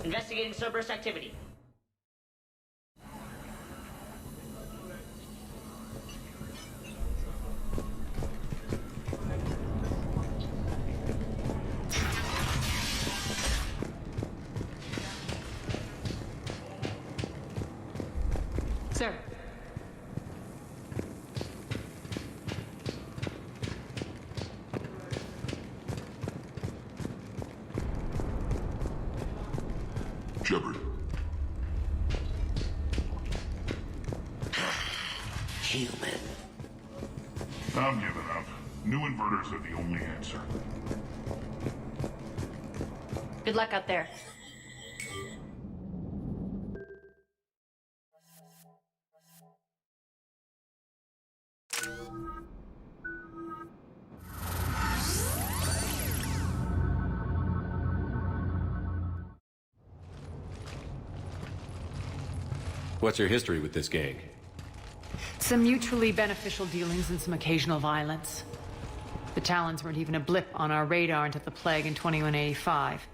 Investigating Cerberus activity. Sir. Shepard. Human. I'm giving up. New inverters are the only answer. Good luck out there. What's your history with this gang? Some mutually beneficial dealings and some occasional violence. The Talons weren't even a blip on our radar until the plague in 2185.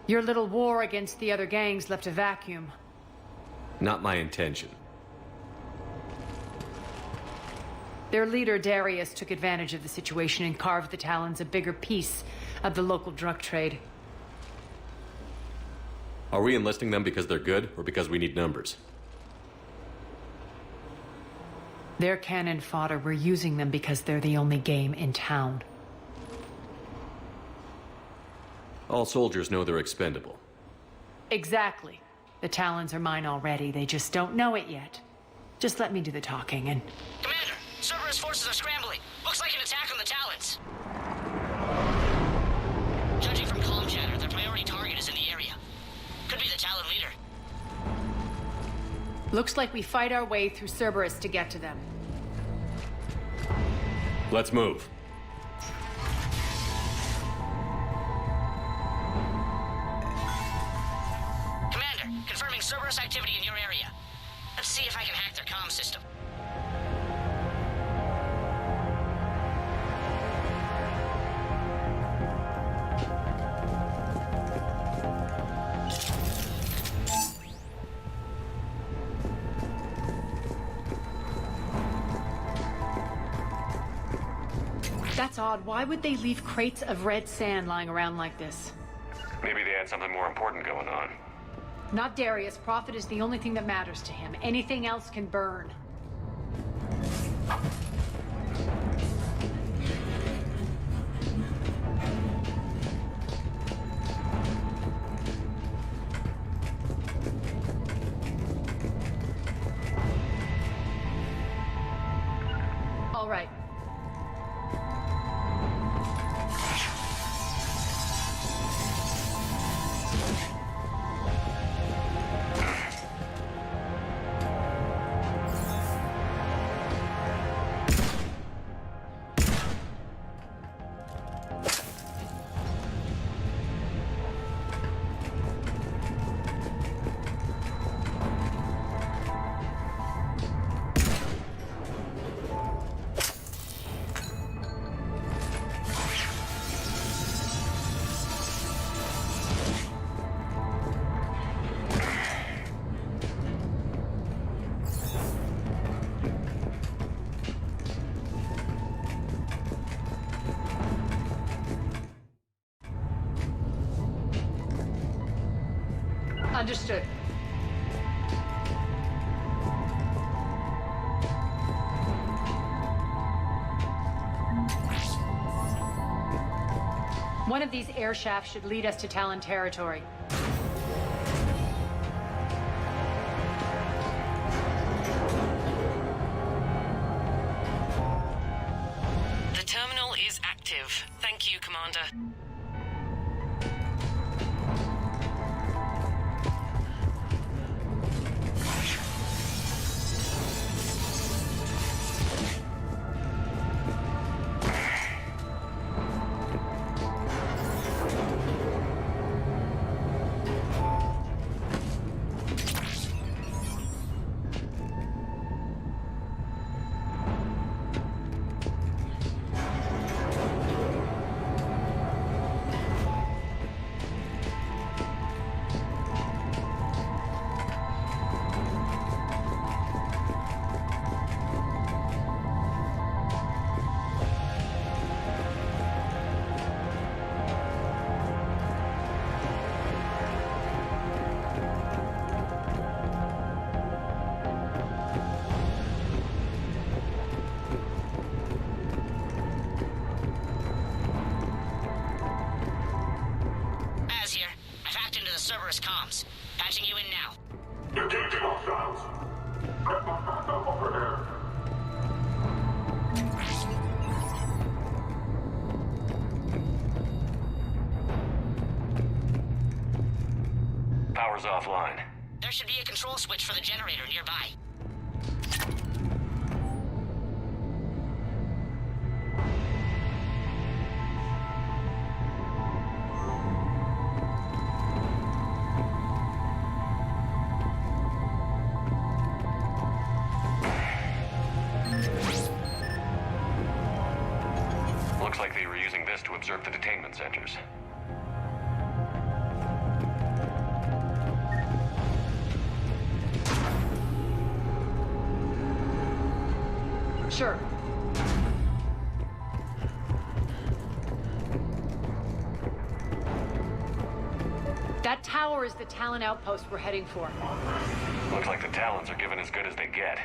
Your little war against the other gangs left a vacuum. Not my intention. Their leader, Darius, took advantage of the situation and carved the Talons a bigger piece of the local drug trade. Are we enlisting them because they're good, or because we need numbers? They're cannon fodder. We're using them because they're the only game in town. All soldiers know they're expendable. Exactly. The Talons are mine already. They just don't know it yet. Just let me do the talking and... Commander, Cerberus forces are scrambling. Looks like an attack on the Talons. Judging from comm chatter, their priority target is in the area. Could be the Talon leader. Looks like we fight our way through Cerberus to get to them. Let's move. Commander, confirming Cerberus activity in your area. Let's see if I can hack their comm system. That's odd. Why would they leave crates of red sand lying around like this? Maybe they had something more important going on. Not Darius. Profit is the only thing that matters to him. Anything else can burn. All right. Understood. One of these air shafts should lead us to Talon territory. The terminal is active. Thank you, Commander. Cerberus comms. Patching you in now. Engaging hostiles. Over there. Power's offline. There should be a control switch for the generator nearby. Looks like they were using this to observe the detainment centers. Sure. That tower is the Talon outpost we're heading for. Looks like the Talons are given as good as they get.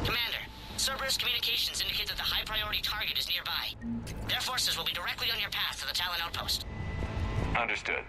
Commander, Cerberus communications indicate that the high-priority target is nearby. Their forces will be directly on your path to the Talon outpost. Understood.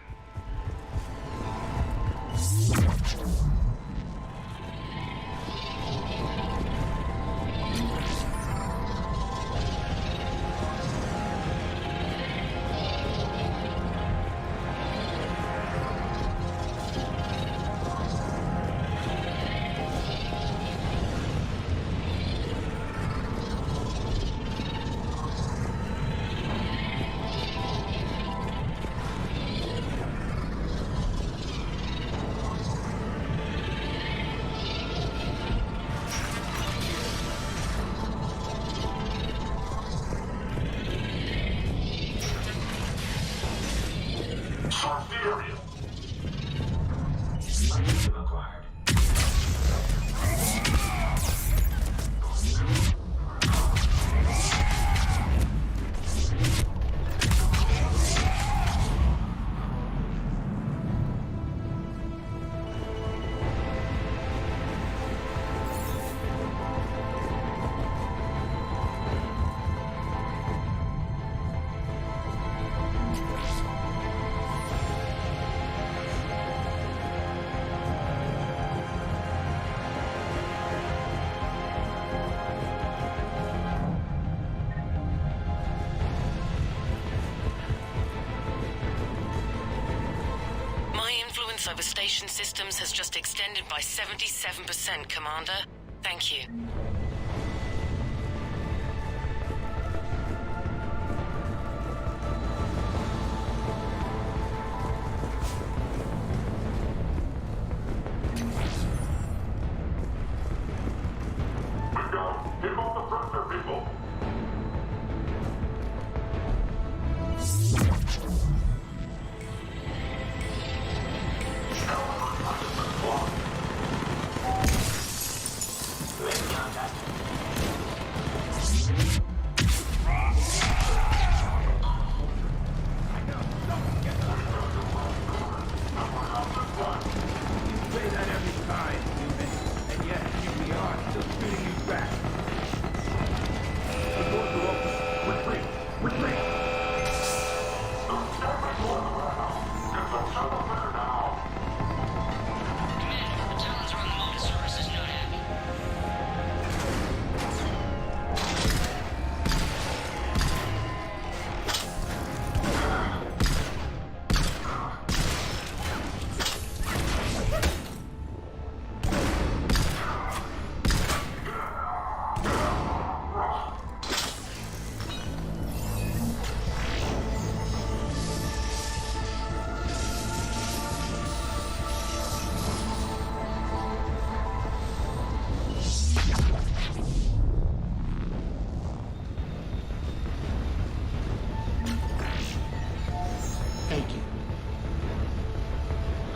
Search the area. Acquired. Over station systems has just extended by 77%, Commander. Thank you. Bingo! Give up the pressure, people!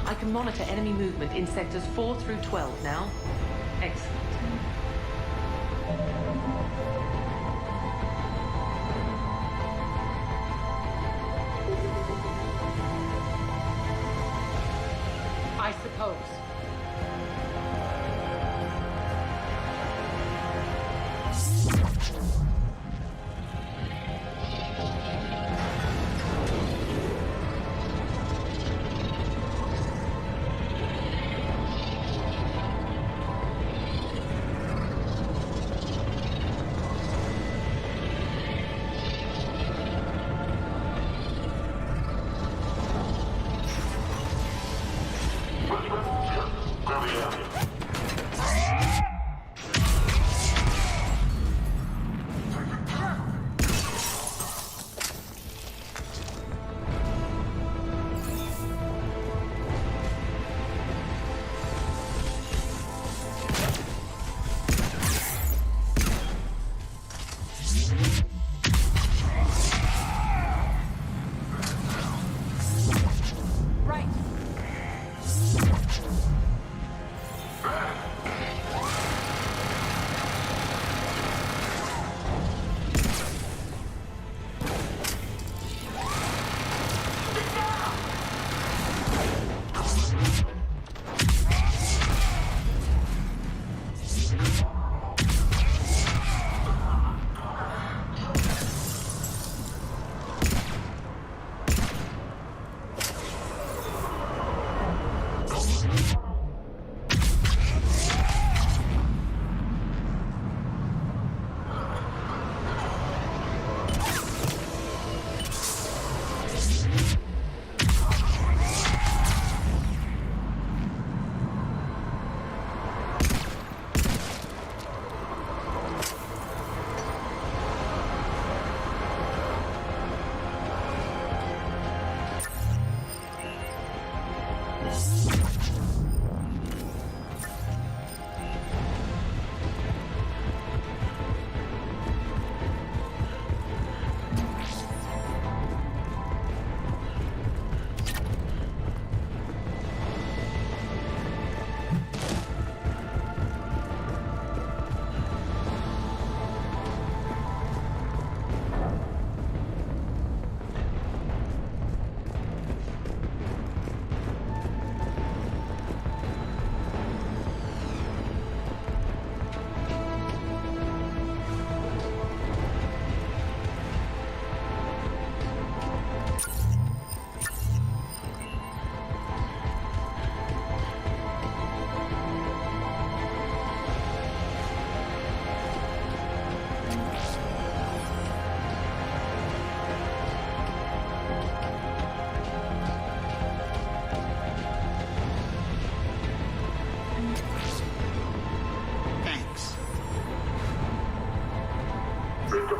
I can monitor enemy movement in sectors 4 through 12 now. Excellent. I suppose.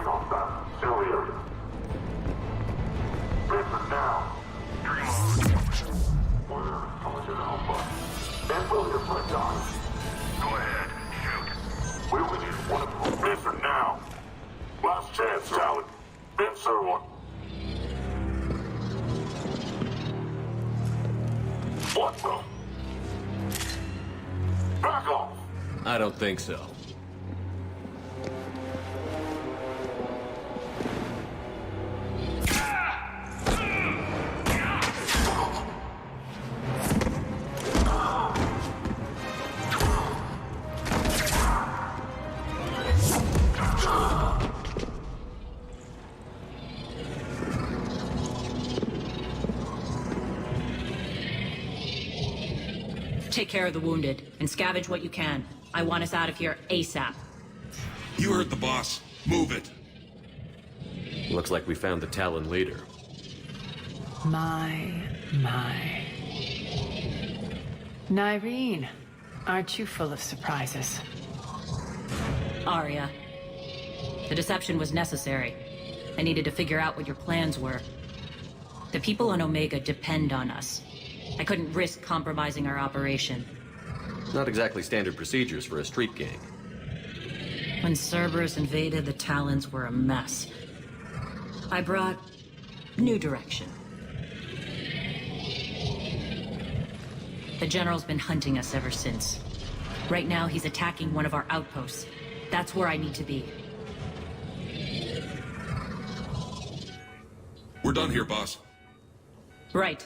hostile. Still area. Listen now. Where intelligent alpha? And William my die. Go ahead, shoot. We only need one of them. Listen now. Last chance, Talon. Answer one. What the? Back off! I don't think so. Take care of the wounded, and scavenge what you can. I want us out of here ASAP. You heard the boss. Move it. Looks like we found the Talon leader. My. Nyreen, aren't you full of surprises? Arya. The deception was necessary. I needed to figure out what your plans were. The people on Omega depend on us. I couldn't risk compromising our operation. Not exactly standard procedures for a street gang. When Cerberus invaded, the Talons were a mess. I brought new direction. The General's been hunting us ever since. Right now, he's attacking one of our outposts. That's where I need to be. We're done here, boss. Right.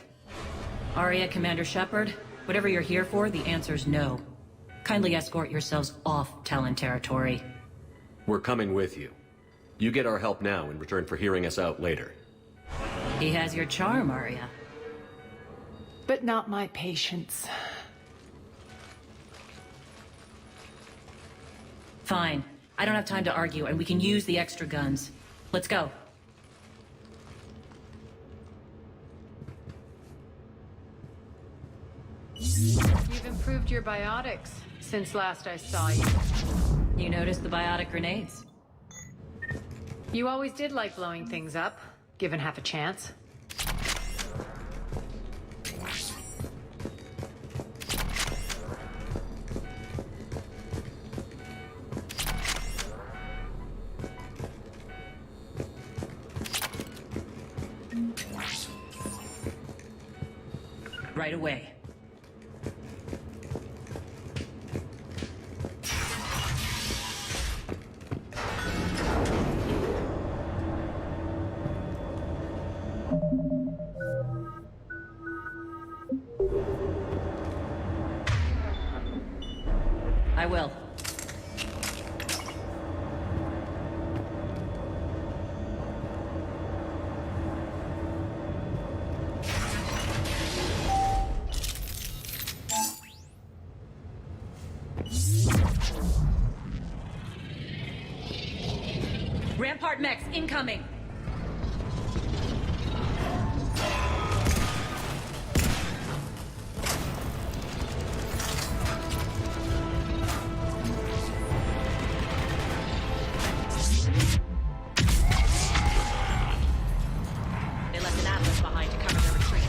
Arya, Commander Shepard, whatever you're here for, the answer's no. Kindly escort yourselves off Talon territory. We're coming with you. You get our help now in return for hearing us out later. He has your charm, Arya. But not my patience. Fine. I don't have time to argue, and we can use the extra guns. Let's go. You've improved your biotics since last I saw you. You noticed the biotic grenades? You always did like blowing things up, given half a chance. Right away. I will. Rampart mechs incoming! They left an Atlas behind to cover their retreat.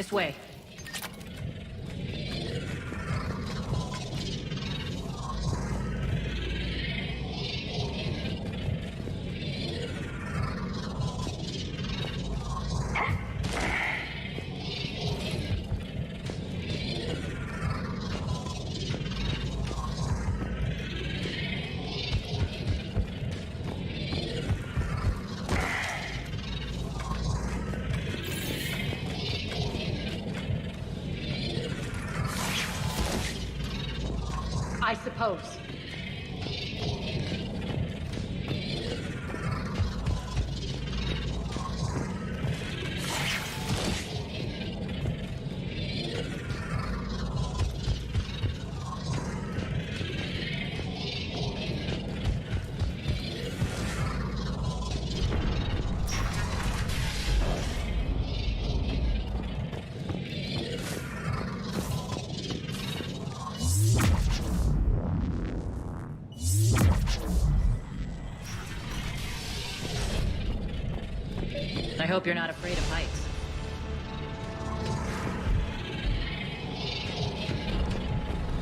This way. I suppose. I hope you're not afraid of heights.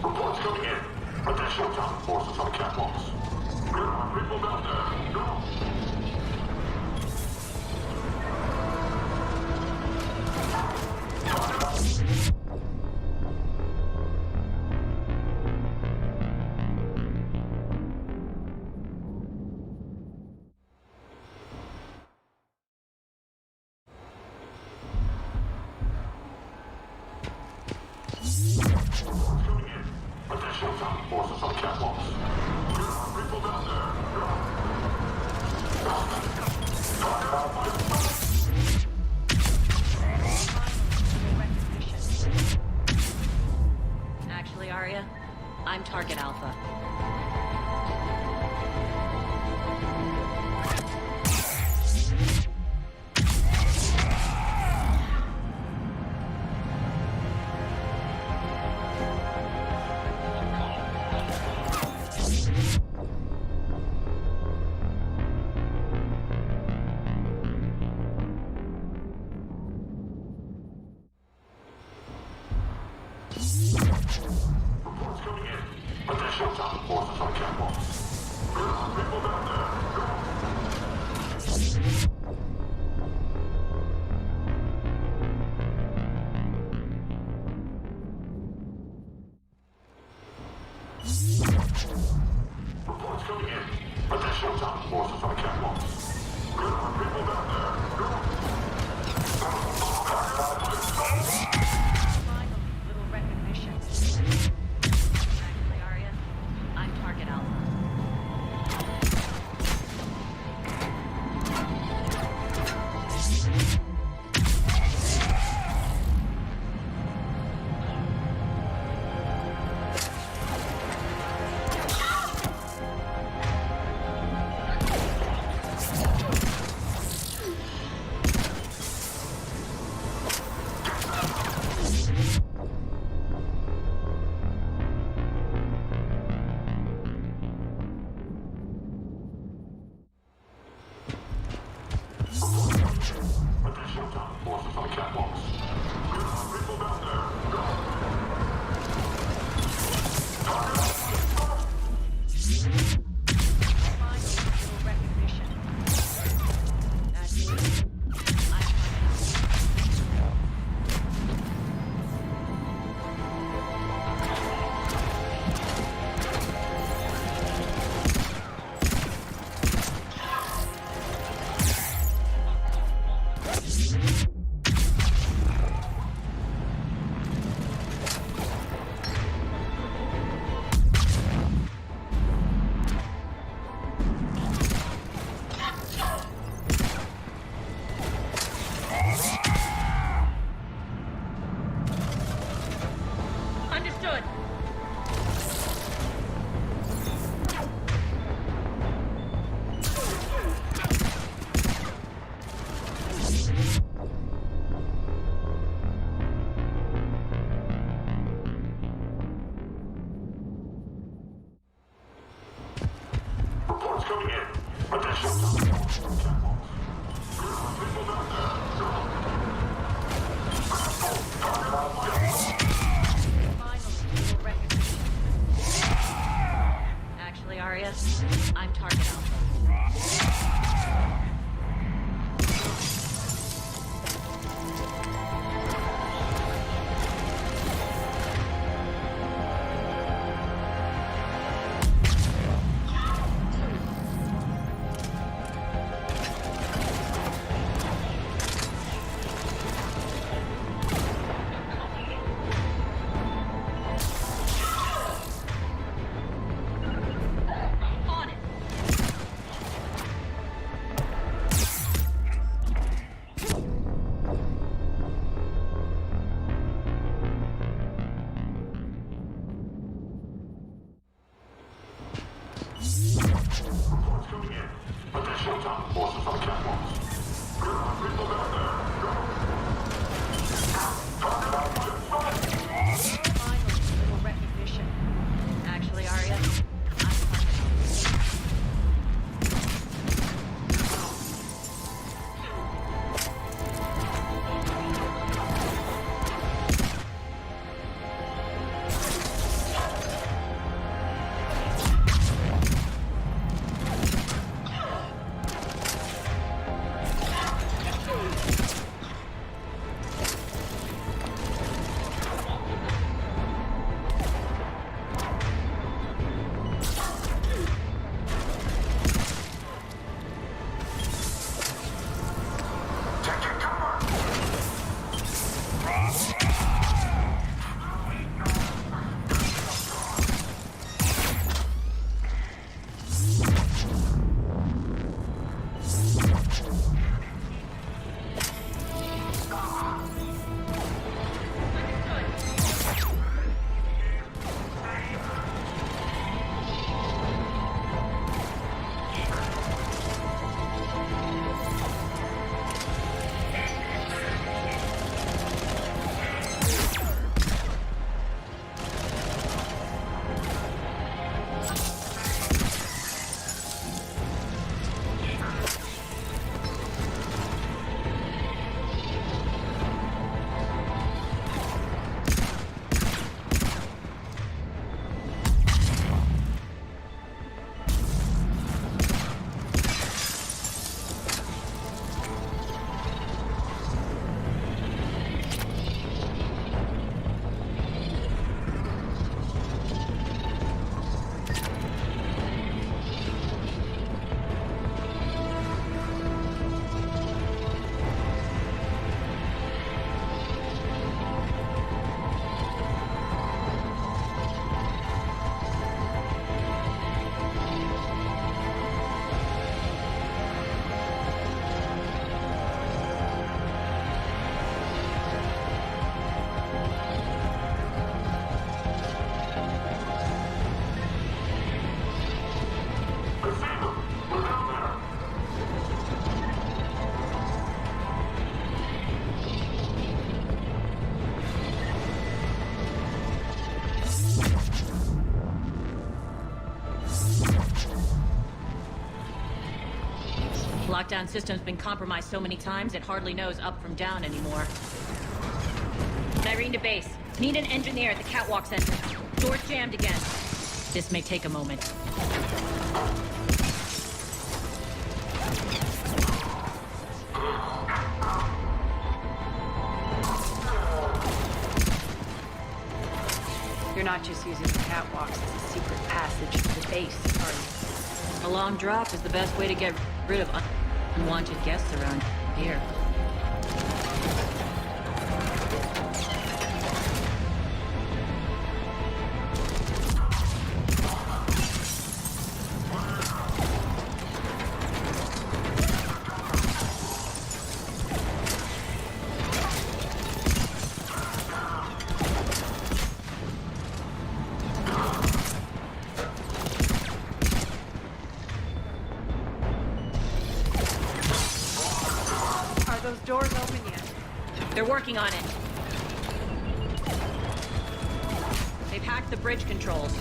Reports coming in. Additional town forces on catwalks. There are people down there. No. Coming in. Additional town forces on catwalks. There are people down there. Actually, Arya, I'm Target Alpha. Reports coming in. Additional town forces on catwalks. There are people down there. Reports coming in. Additional town forces on catwalks. There are people down there. Little recognition. Actually, Arya, I'm Target Alpha. Additional town forces on catwalks. There are people down there. Little recognition. That means I'm Target Alpha. Understood. Reports coming in. Additional town forces on catwalks. There are people down there. Actually, Arya, I'm target alpha. Actually, Arya, I'm target alpha. Lockdown system's been compromised so many times it hardly knows up from down anymore. Irene to base. Need an engineer at the catwalk center. Door's jammed again. This may take a moment. You're not just using the catwalks as a secret passage to the base, are you? A long drop is the best way to get rid of unwanted guests around here. Doors open yet? They're working on it. They've hacked the bridge controls.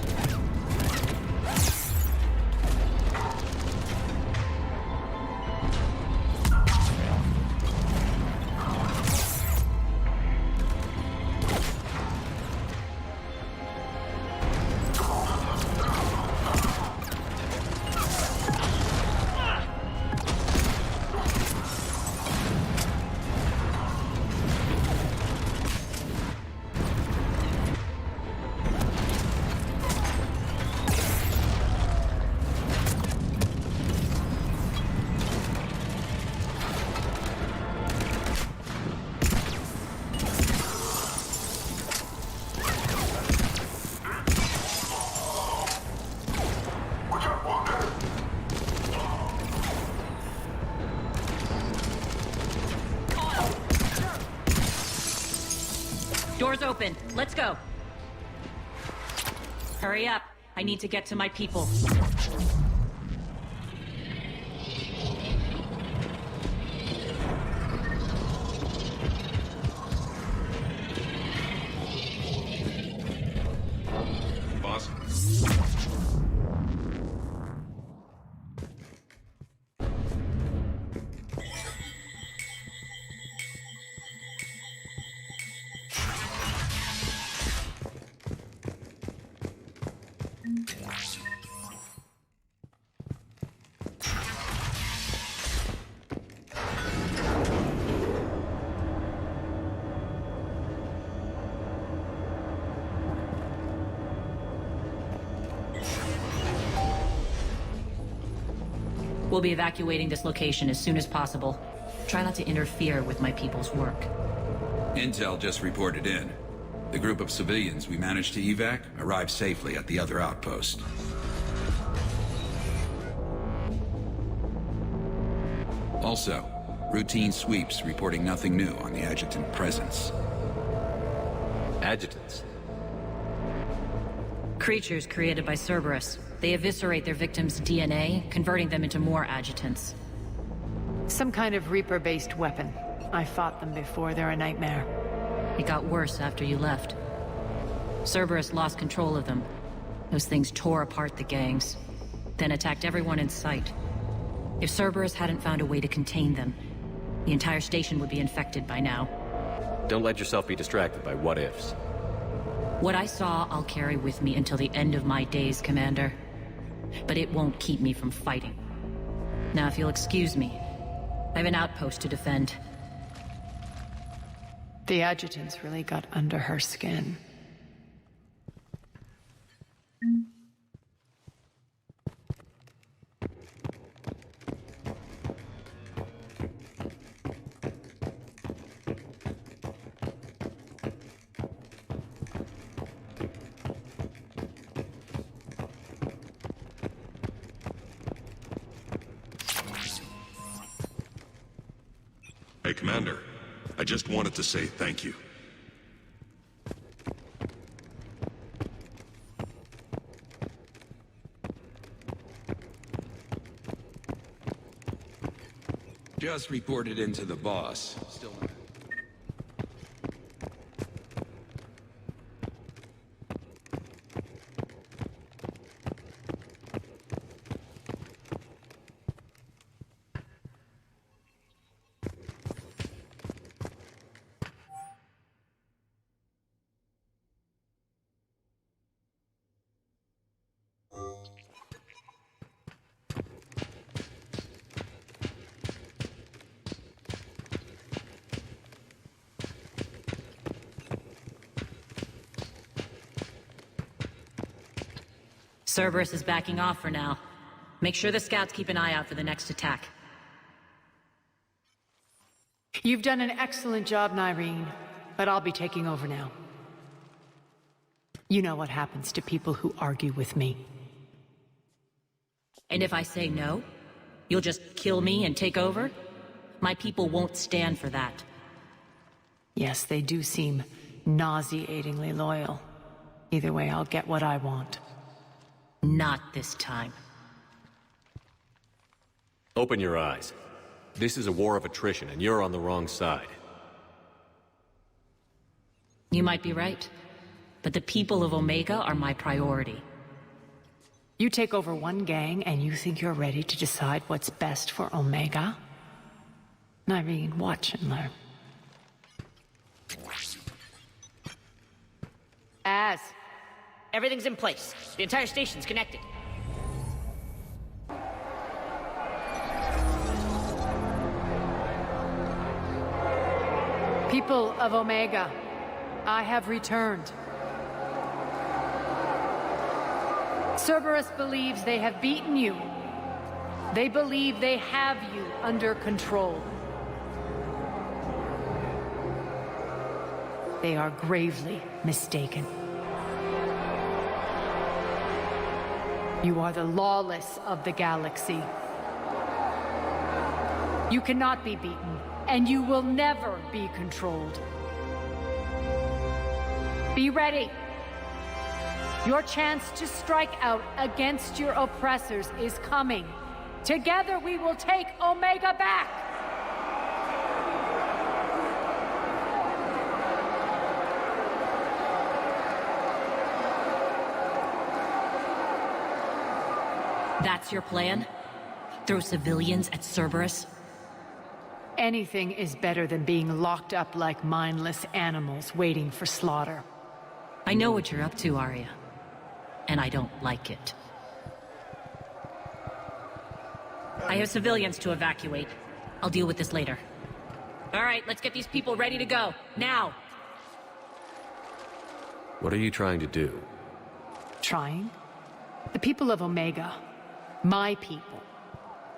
Doors open. Let's go. Hurry up. I need to get to my people. Boss? We'll be evacuating this location as soon as possible. Try not to interfere with my people's work. Intel just reported in. The group of civilians we managed to evac arrived safely at the other outpost. Also, routine sweeps reporting nothing new on the adjutant presence. Adjutants? Creatures created by Cerberus. They eviscerate their victims' DNA, converting them into more adjutants. Some kind of Reaper-based weapon. I fought them before, they're a nightmare. It got worse after you left. Cerberus lost control of them. Those things tore apart the gangs, then attacked everyone in sight. If Cerberus hadn't found a way to contain them, the entire station would be infected by now. Don't let yourself be distracted by what-ifs. What I saw, I'll carry with me until the end of my days, Commander. But it won't keep me from fighting. Now, if you'll excuse me, I have an outpost to defend. The adjutants really got under her skin. Hey, Commander. I just wanted to say thank you. Just reported into the boss. Still in. Cerberus is backing off for now. Make sure the scouts keep an eye out for the next attack. You've done an excellent job, Nyreen, but I'll be taking over now. You know what happens to people who argue with me. And if I say no, you'll just kill me and take over? My people won't stand for that. Yes, they do seem nauseatingly loyal. Either way, I'll get what I want. Not this time. Open your eyes. This is a war of attrition, and you're on the wrong side. You might be right, but the people of Omega are my priority. You take over one gang, and you think you're ready to decide what's best for Omega? Nyreen, watch and learn. Everything's in place. The entire station's connected. People of Omega, I have returned. Cerberus believes they have beaten you. They believe they have you under control. They are gravely mistaken. You are the lawless of the galaxy. You cannot be beaten, and you will never be controlled. Be ready. Your chance to strike out against your oppressors is coming. Together we will take Omega back! That's your plan? Throw civilians at Cerberus? Anything is better than being locked up like mindless animals waiting for slaughter. I know what you're up to, Arya. And I don't like it. I have civilians to evacuate. I'll deal with this later. All right, let's get these people ready to go. Now! What are you trying to do? Trying? The people of Omega, my people,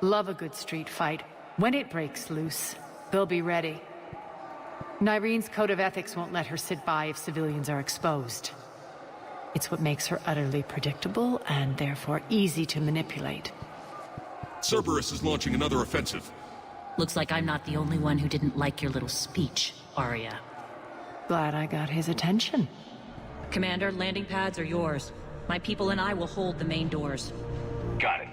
love a good street fight. When it breaks loose, they'll be ready. Nyrene's code of ethics won't let her sit by if civilians are exposed. It's what makes her utterly predictable and therefore easy to manipulate. Cerberus is launching another offensive. Looks like I'm not the only one who didn't like your little speech, Arya. Glad I got his attention. Commander, landing pads are yours. My people and I will hold the main doors. Got it.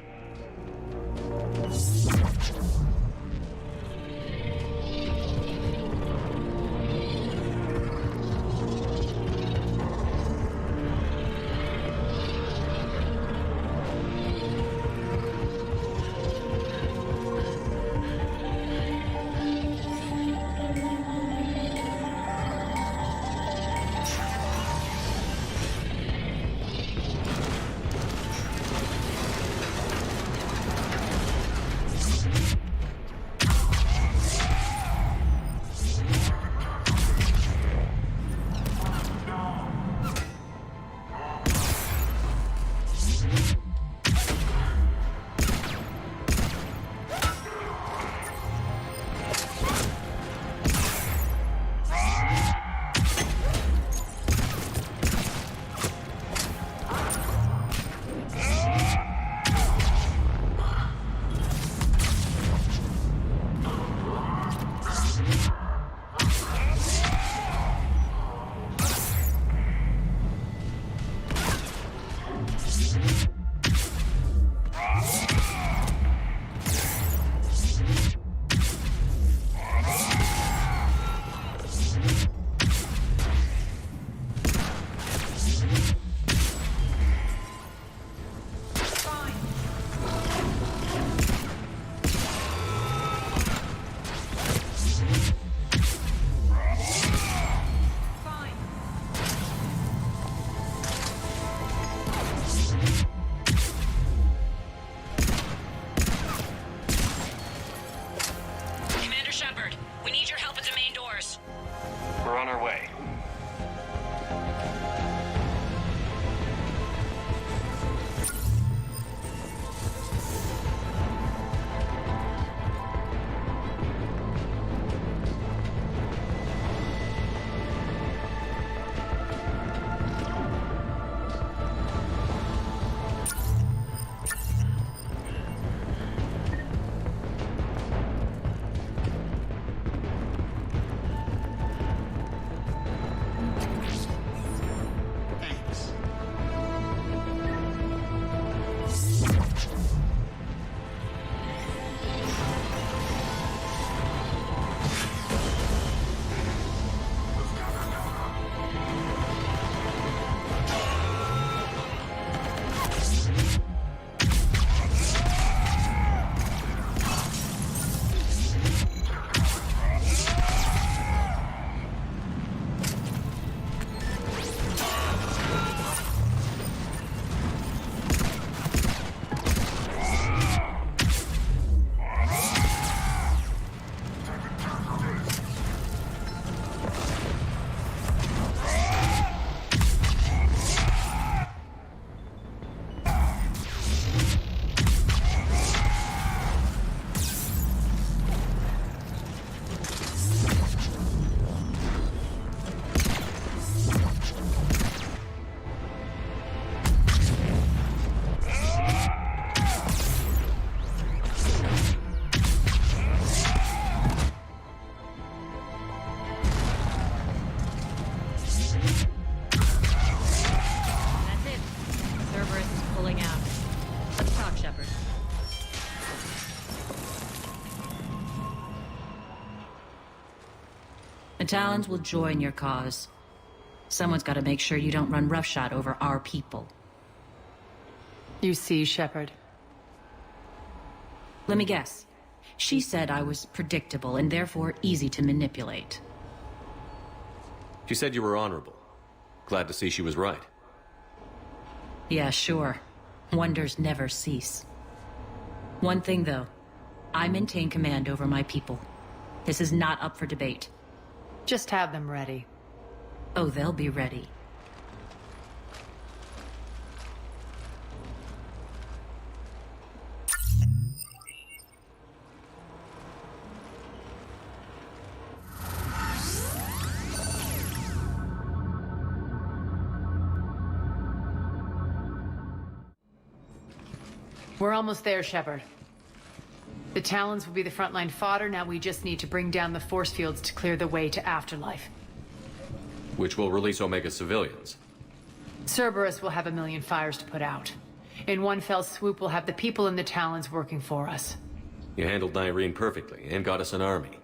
The Talons will join your cause. Someone's got to make sure you don't run roughshod over our people. You see, Shepard. Let me guess. She said I was predictable and therefore easy to manipulate. She said you were honorable. Glad to see she was right. Yeah, sure. Wonders never cease. One thing, though. I maintain command over my people. This is not up for debate. Just have them ready. Oh, they'll be ready. We're almost there, Shepard. The Talons will be the frontline fodder. Now we just need to bring down the force fields to clear the way to Afterlife. Which will release Omega civilians. Cerberus will have a million fires to put out. In one fell swoop, we'll have the people in the Talons working for us. You handled Nyreen perfectly, and got us an army.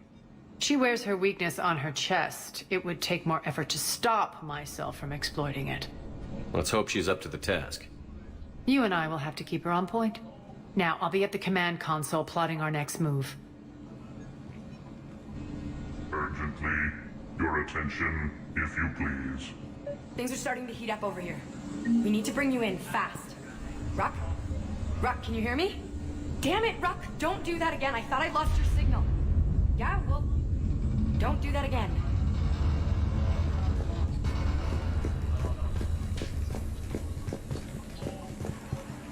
She wears her weakness on her chest. It would take more effort to stop myself from exploiting it. Let's hope she's up to the task. You and I will have to keep her on point. Now, I'll be at the command console plotting our next move. Urgently, your attention, if you please. Things are starting to heat up over here. We need to bring you in fast. Ruck? Ruck, can you hear me? Damn it, Ruck! Don't do that again. I thought I lost your signal. Yeah, well, don't do that again.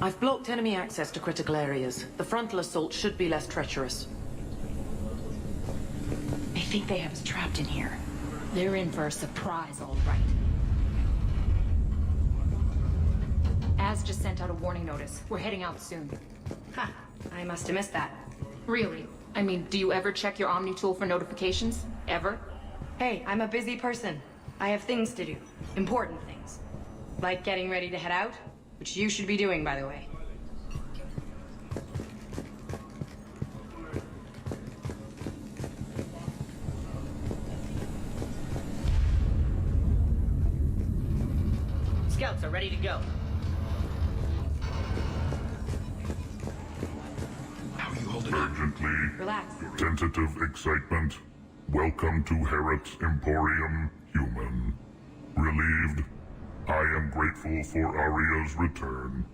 I've blocked enemy access to critical areas. The frontal assault should be less treacherous. I think they have us trapped in here. They're in for a surprise, all right. Az just sent out a warning notice. We're heading out soon. Ha! I must have missed that. Really? I mean, do you ever check your Omni tool for notifications? Ever? Hey, I'm a busy person. I have things to do. Important things. Like getting ready to head out? Which you should be doing, by the way. Scouts are ready to go. How are you holding up? Urgently, Relax. tentative excitement. Welcome to Herod's Emporium, human. Relieved. I am grateful for Aria's return.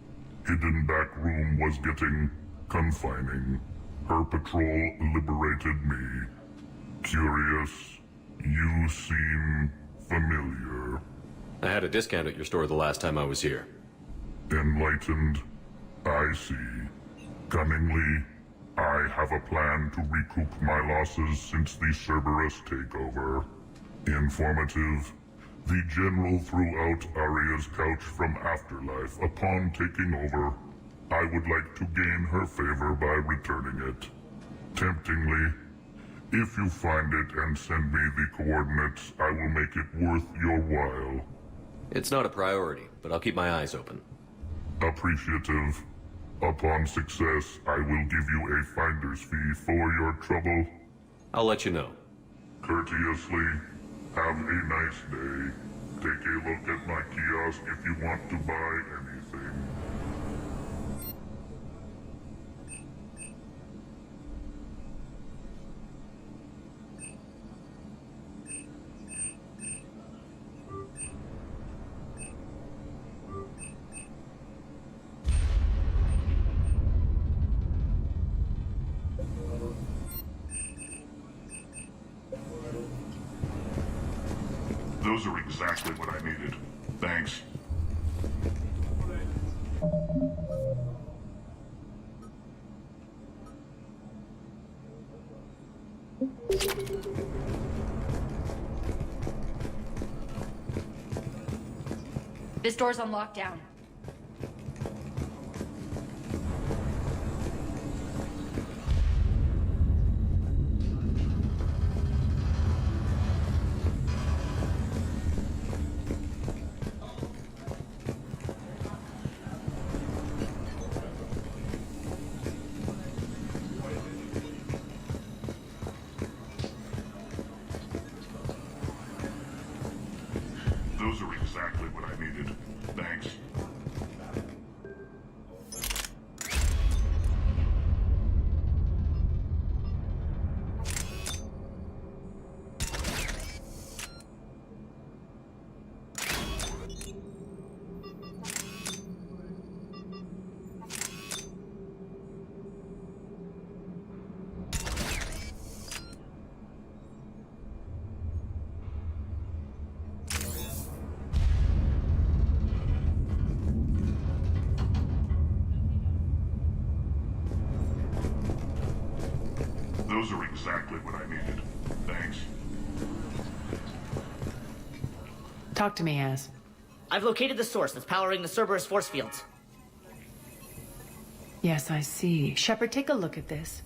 Hidden back room was getting confining. Her patrol liberated me. Curious, you seem familiar. I had a discount at your store the last time I was here. Enlightened, I see. Cunningly, I have a plan to recoup my losses since the Cerberus takeover. Informative. The General threw out Aria's couch from Afterlife upon taking over. I would like to gain her favor by returning it. Temptingly, if you find it and send me the coordinates, I will make it worth your while. It's not a priority, but I'll keep my eyes open. Appreciative. Upon success, I will give you a finder's fee for your trouble. I'll let you know. Courteously, have a nice day. Take a look at my kiosk if you want to buy anything. Those are exactly what I needed. Thanks. This door's on lockdown. Those are exactly what I needed. Thanks. Talk to me, Az. I've located the source that's powering the Cerberus force fields. Yes, I see. Shepard, take a look at this.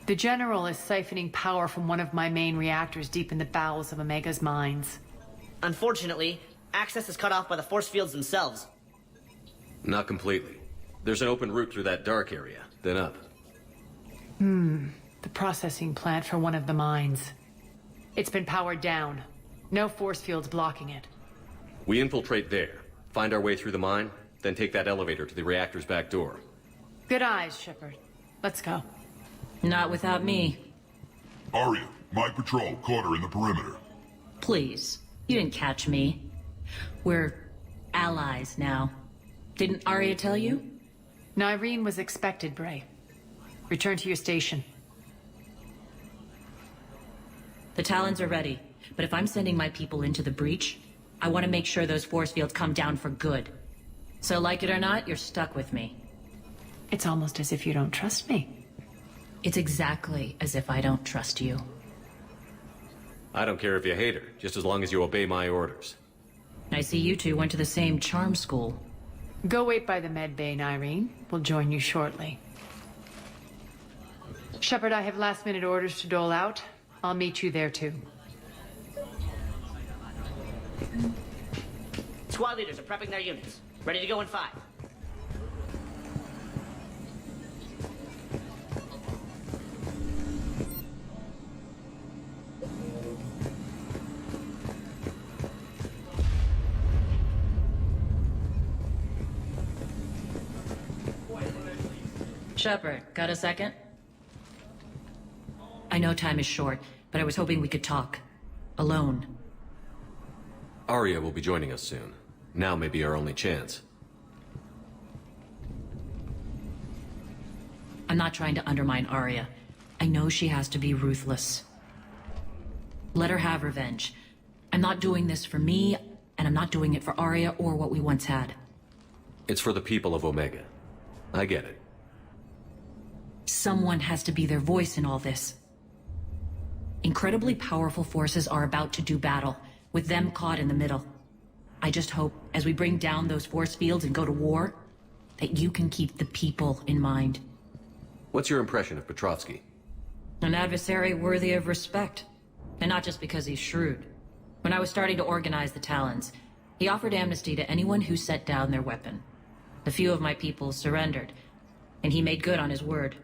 The General is siphoning power from one of my main reactors deep in the bowels of Omega's mines. Unfortunately, access is cut off by the force fields themselves. Not completely. There's an open route through that dark area, then up. The processing plant for one of the mines. It's been powered down. No force fields blocking it. We infiltrate there, find our way through the mine, then take that elevator to the reactor's back door. Good eyes, Shepard. Let's go. Not without me. Arya, my patrol, caught her in the perimeter. Please. You didn't catch me. We're allies now. Didn't Arya tell you? Nyreen was expected, Bray. Return to your station. The Talons are ready, but if I'm sending my people into the breach, I want to make sure those force fields come down for good. So like it or not, you're stuck with me. It's almost as if you don't trust me. It's exactly as if I don't trust you. I don't care if you hate her, just as long as you obey my orders. I see you two went to the same charm school. Go wait by the med bay, Nyreen. We'll join you shortly. Shepard, I have last-minute orders to dole out. I'll meet you there, too. Squad leaders are prepping their units. Ready to go in 5. Shepard, got a second? I know time is short, but I was hoping we could talk. Alone. Arya will be joining us soon. Now may be our only chance. I'm not trying to undermine Arya. I know she has to be ruthless. Let her have revenge. I'm not doing this for me, and I'm not doing it for Arya or what we once had. It's for the people of Omega. I get it. Someone has to be their voice in all this. Incredibly powerful forces are about to do battle, with them caught in the middle. I just hope, as we bring down those force fields and go to war, that you can keep the people in mind. What's your impression of Petrovsky? An adversary worthy of respect. And not just because he's shrewd. When I was starting to organize the Talons, he offered amnesty to anyone who set down their weapon. A few of my people surrendered, and he made good on his word.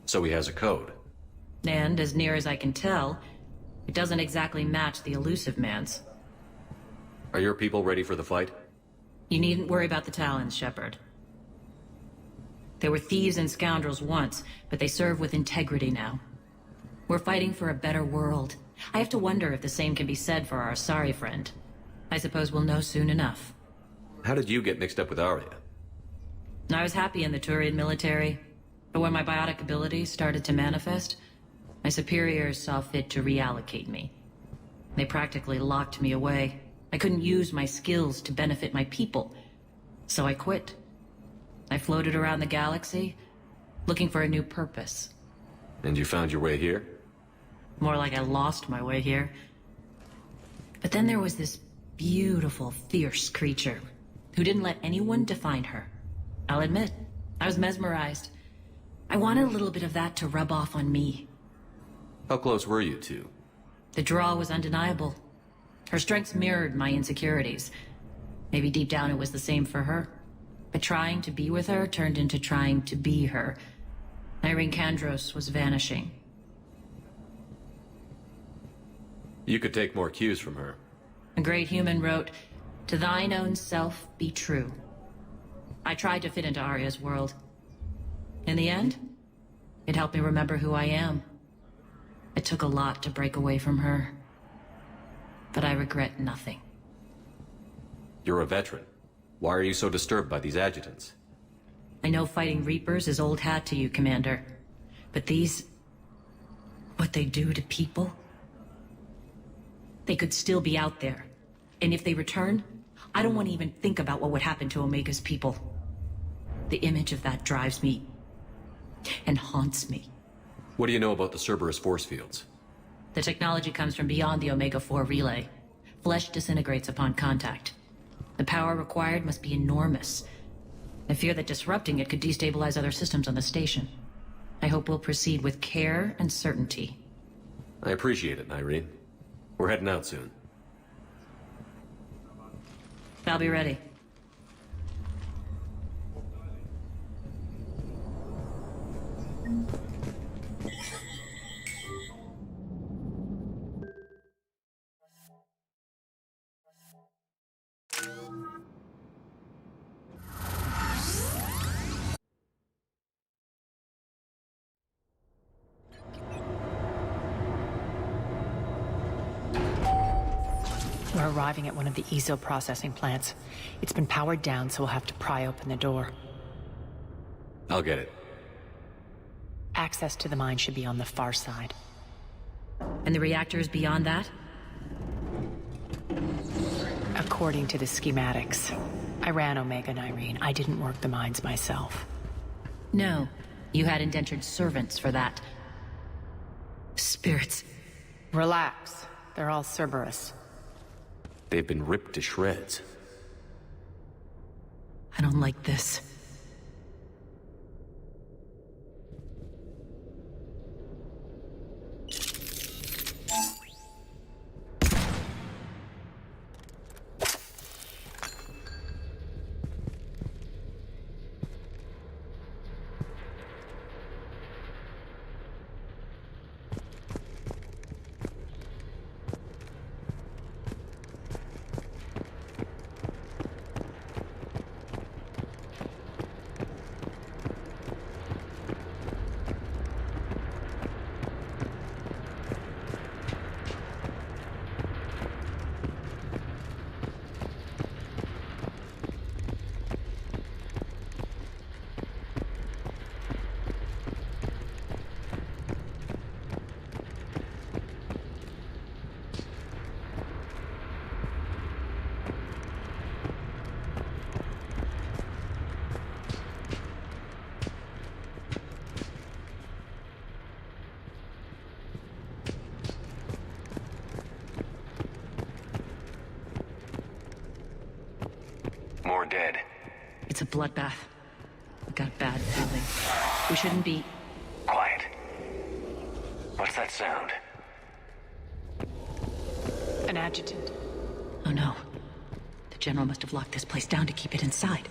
So he has a code. And, as near as I can tell, it doesn't exactly match the elusive man's. Are your people ready for the fight? You needn't worry about the Talons, Shepard. They were thieves and scoundrels once, but they serve with integrity now. We're fighting for a better world. I have to wonder if the same can be said for our sorry friend. I suppose we'll know soon enough. How did you get mixed up with Arya? I was happy in the Turian military, but when my biotic abilities started to manifest, my superiors saw fit to reallocate me. They practically locked me away. I couldn't use my skills to benefit my people, so I quit. I floated around the galaxy, looking for a new purpose. And you found your way here? More like I lost my way here. But then there was this beautiful, fierce creature who didn't let anyone define her. I'll admit, I was mesmerized. I wanted a little bit of that to rub off on me. How close were you two? The draw was undeniable. Her strengths mirrored my insecurities. Maybe deep down it was the same for her. But trying to be with her turned into trying to be her. Irene Kandros was vanishing. You could take more cues from her. A great human wrote, "To thine own self be true." I tried to fit into Arya's world. In the end, it helped me remember who I am. It took a lot to break away from her. But I regret nothing. You're a veteran. Why are you so disturbed by these adjutants? I know fighting Reapers is old hat to you, Commander. But these... what they do to people? They could still be out there. And if they return, I don't want to even think about what would happen to Omega's people. The image of that drives me and haunts me. What do you know about the Cerberus force fields? The technology comes from beyond the Omega-4 relay. Flesh disintegrates upon contact. The power required must be enormous. I fear that disrupting it could destabilize other systems on the station. I hope we'll proceed with care and certainty. I appreciate it, Irene. We're heading out soon. I'll be ready. We're arriving at one of the ESO processing plants. It's been powered down, so we'll have to pry open the door. I'll get it. Access to the mine should be on the far side. And the reactors beyond that? According to the schematics. I ran Omega and Irene. I didn't work the mines myself. No. You had indentured servants for that. Spirits. Relax. They're all Cerberus. They've been ripped to shreds. I don't like this. More dead. It's a bloodbath. I got a bad feeling. We shouldn't be... Quiet. What's that sound? An adjutant. Oh no. The General must have locked this place down to keep it inside.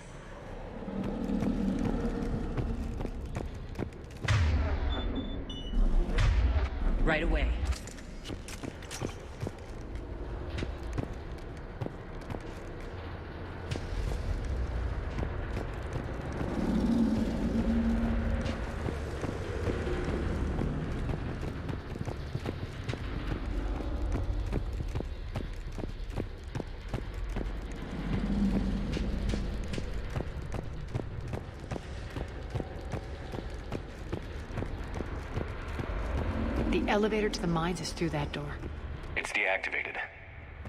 Right away. The elevator to the mines is through that door. It's deactivated.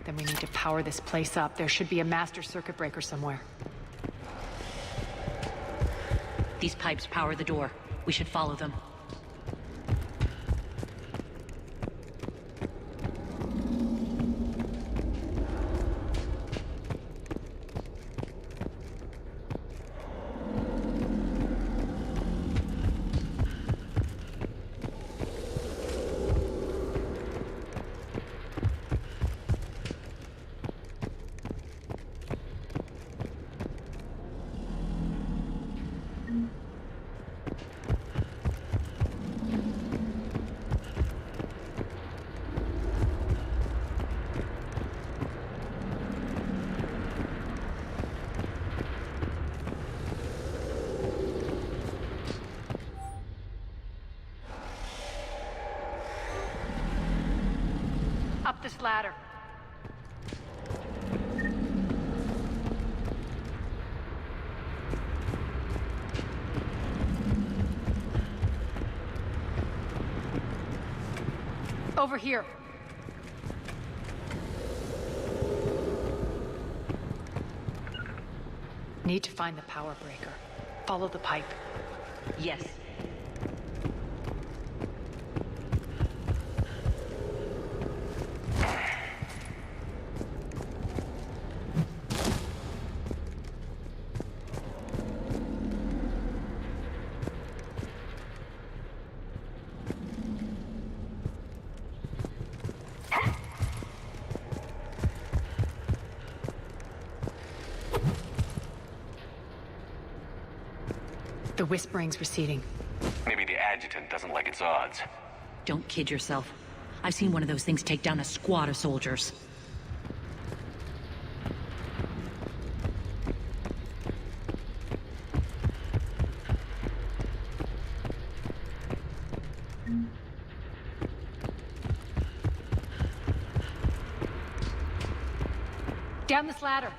Then we need to power this place up. There should be a master circuit breaker somewhere. These pipes power the door. We should follow them. Up this ladder. Over here. Need to find the power breaker. Follow the pipe. Yes. The whispering's receding. Maybe the adjutant doesn't like its odds. Don't kid yourself. I've seen one of those things take down a squad of soldiers. Down this ladder.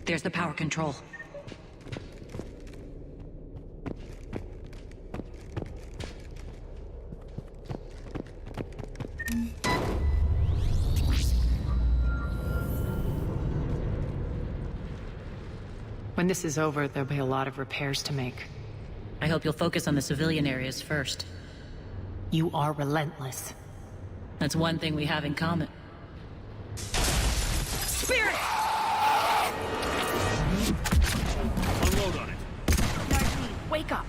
There's the power control. When this is over, there'll be a lot of repairs to make. I hope you'll focus on the civilian areas first. You are relentless. That's one thing we have in common. Spirit! Unload on it. Narcine, wake up!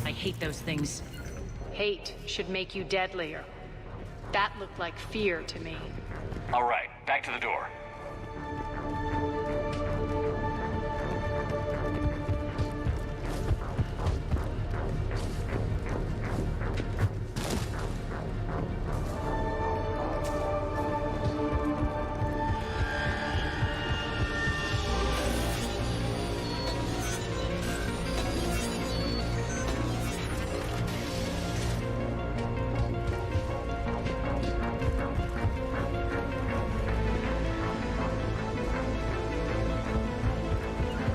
I hate those things. Hate should make you deadlier. That looked like fear to me. All right, back to the door.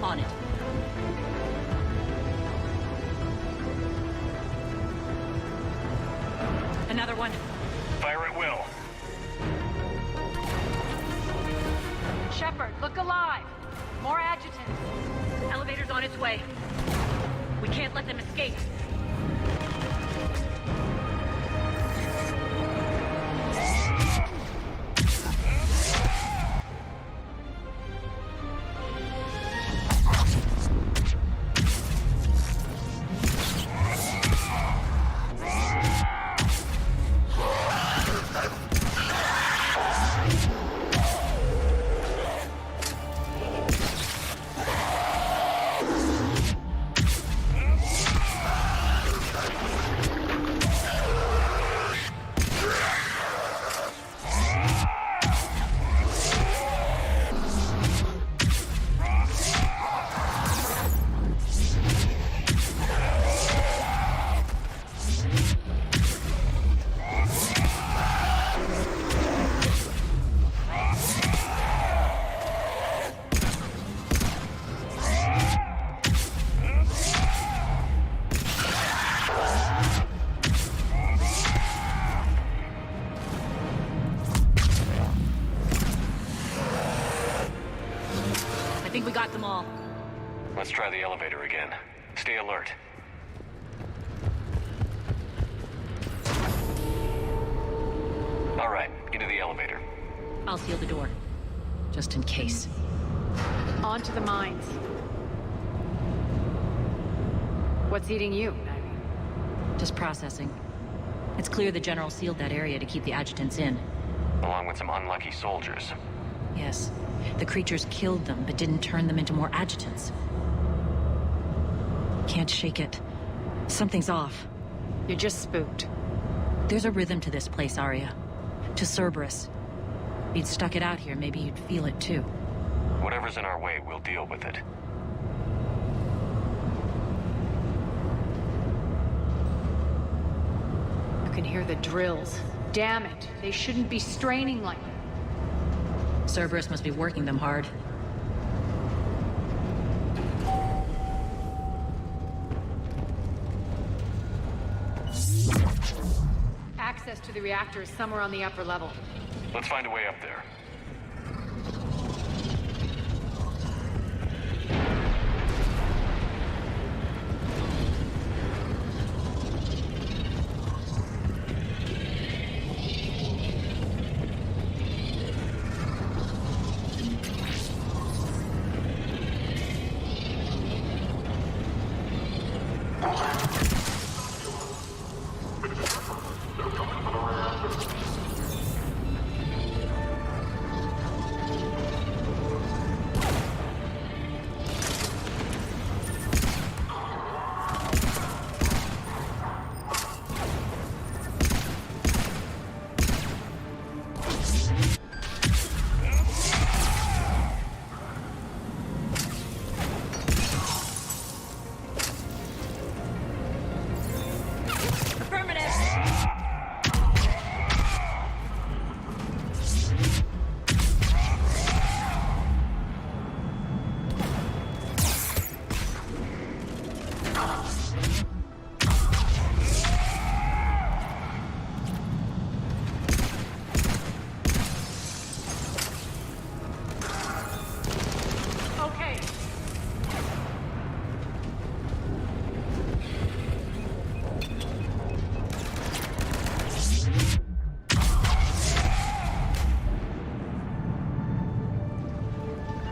On it. Another one. Fire at will. Shepard, look alive! More adjutants. Elevator's on its way. We can't let them escape. I think we got them all. Let's try the elevator again. Stay alert. All right, into the elevator. I'll seal the door. Just in case. On to the mines. What's eating you? Just processing. It's clear the General sealed that area to keep the adjutants in. Along with some unlucky soldiers. Yes. The creatures killed them, but didn't turn them into more adjutants. Can't shake it. Something's off. You're just spooked. There's a rhythm to this place, Arya. To Cerberus. If you'd stuck it out here, maybe you'd feel it too. Whatever's in our way, we'll deal with it. You can hear the drills. Damn it. They shouldn't be straining like that. Cerberus must be working them hard. Access access to the reactor is somewhere on the upper level. Let's find a way up there.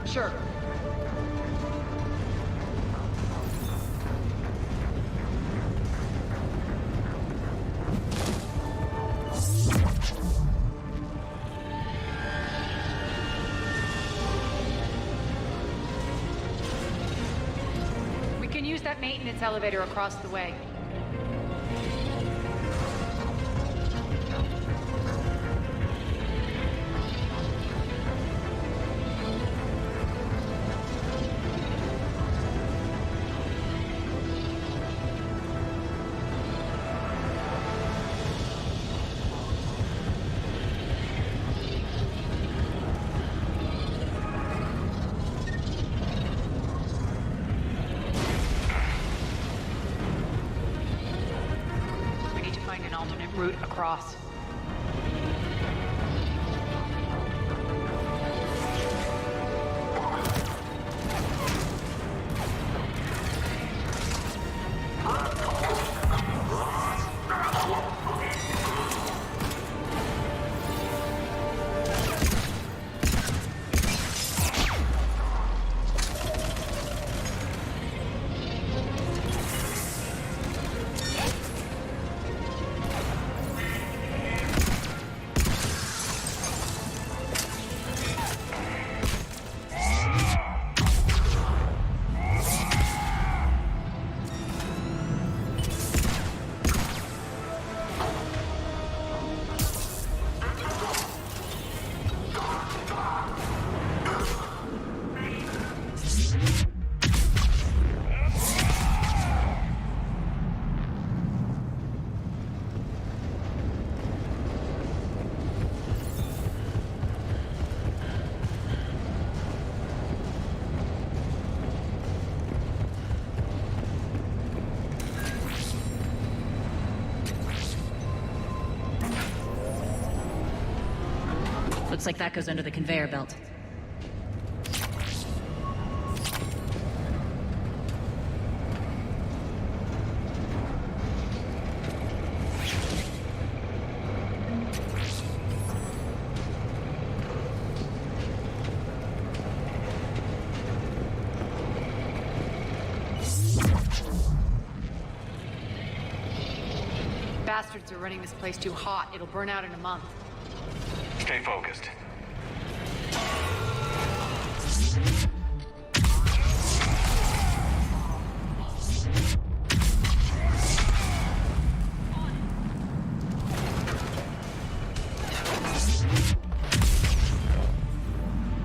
Sure. We can use that maintenance elevator across the way. Route across. Looks like that goes under the conveyor belt. Bastards are running this place too hot. It'll burn out in a month. Stay focused.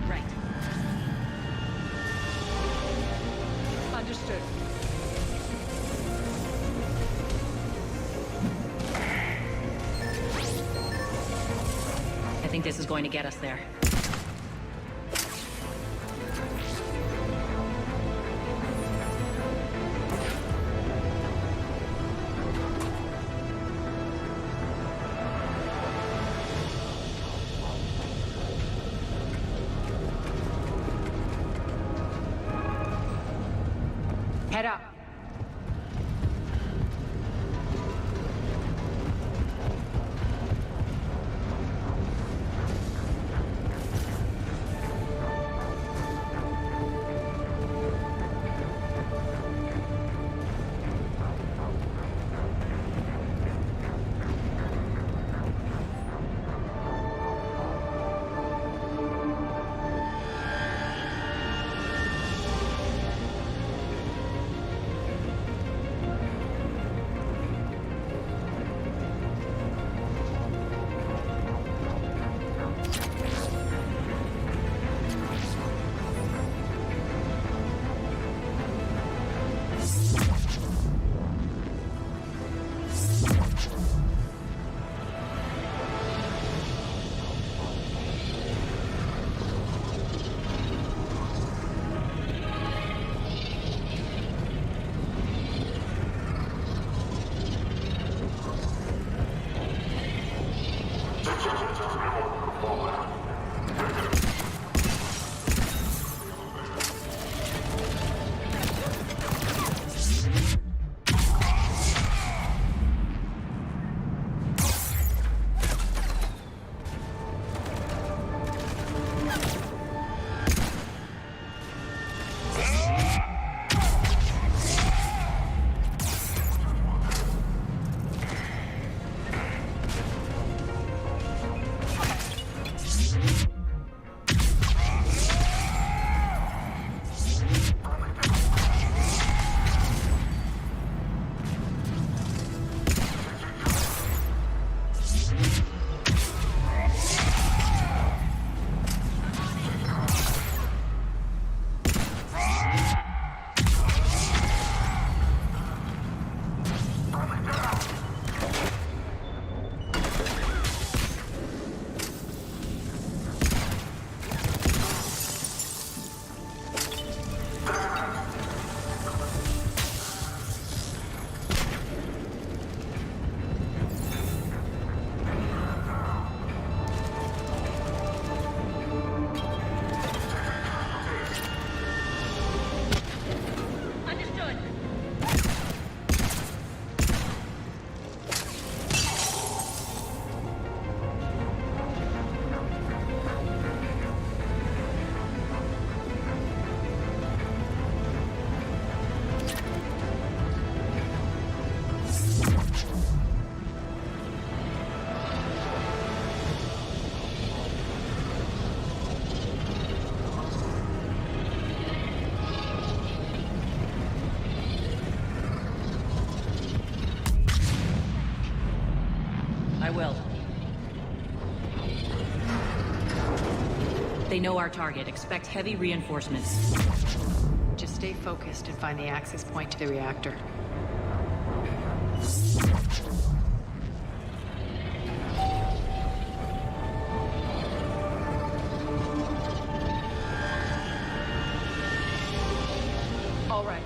Right. Understood. I think this is going to get us there. Head up. They know our target. Expect heavy reinforcements. Just stay focused and find the access point to the reactor. All right.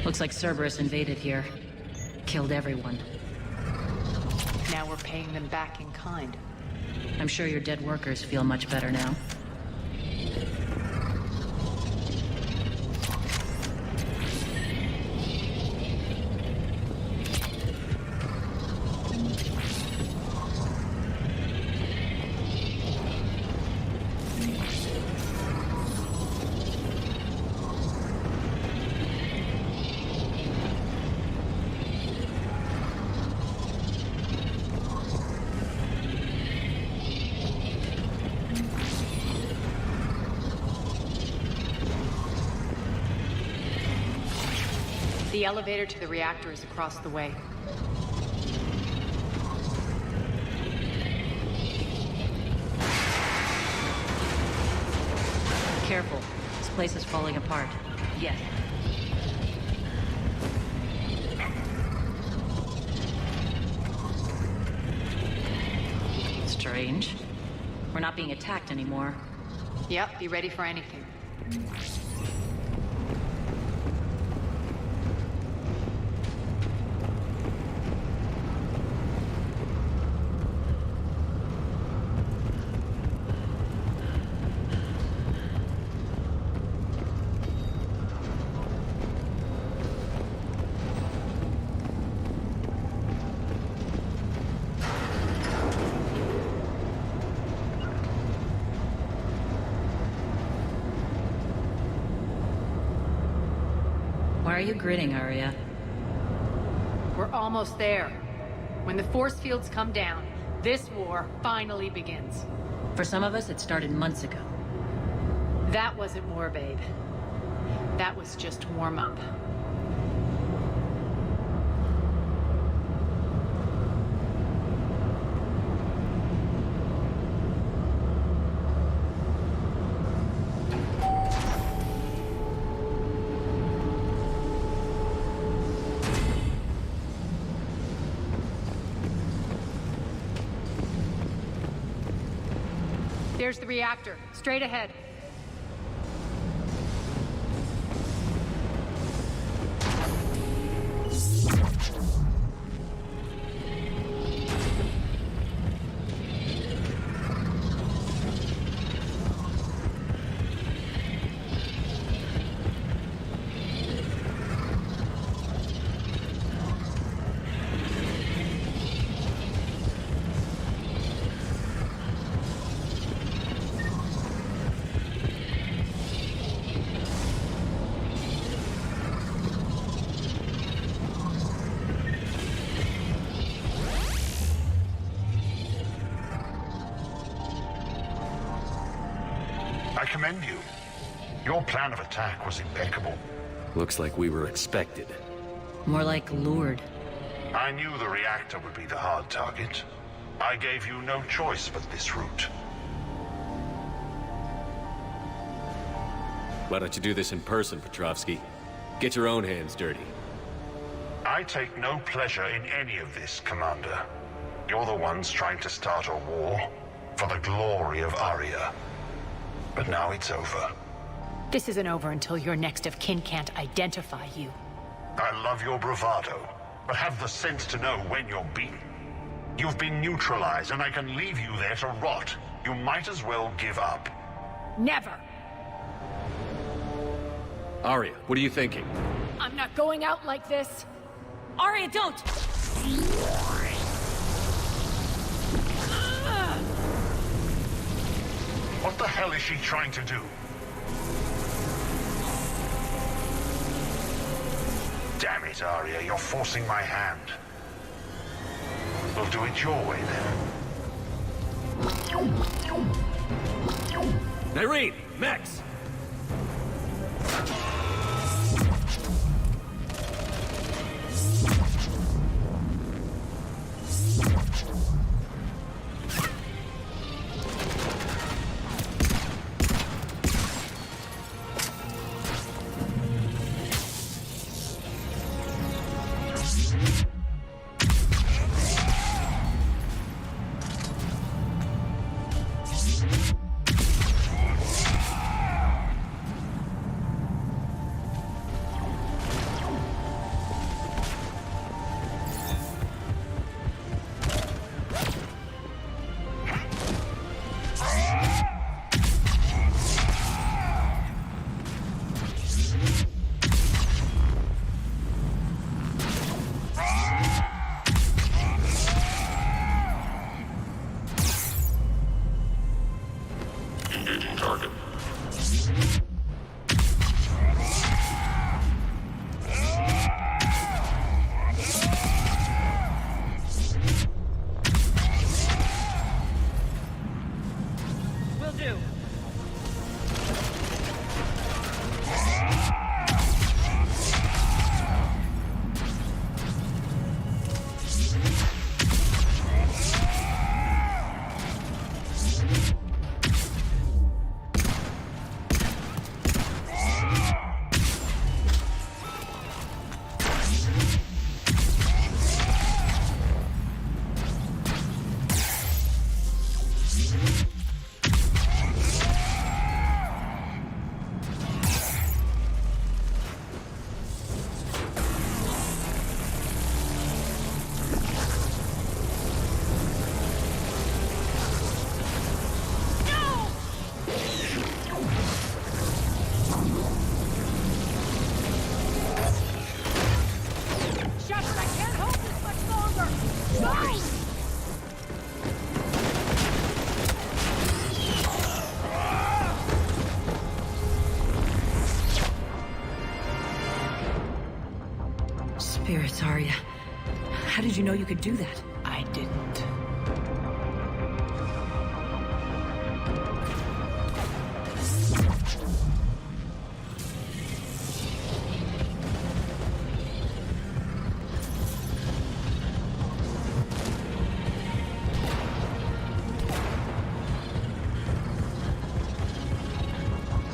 Looks like Cerberus invaded here. Killed everyone. Now we're paying them back in kind. I'm sure your dead workers feel much better now. The elevator to the reactor is across the way. Careful. This place is falling apart. Yes. Strange. We're not being attacked anymore. Yep, be ready for anything. Why are you grinning, Arya? We're almost there. When the force fields come down, this war finally begins. For some of us, it started months ago. That wasn't war, babe. That was just warm-up. There's the reactor, straight ahead. I commend you. Your plan of attack was impeccable. Looks like we were expected. More like lured. I knew the reactor would be the hard target. I gave you no choice but this route. Why don't you do this in person, Petrovsky? Get your own hands dirty. I take no pleasure in any of this, Commander. You're the ones trying to start a war for the glory of Arya. But now it's over. This isn't over until your next of kin can't identify you. I love your bravado, but have the sense to know when you're beaten. You've been neutralized, and I can leave you there to rot. You might as well give up. Never! Arya, what are you thinking? I'm not going out like this! Arya, don't! What the hell is she trying to do? Damn it, Arya, you're forcing my hand. We'll do it your way, then. Irene! Max! did you know you could do that?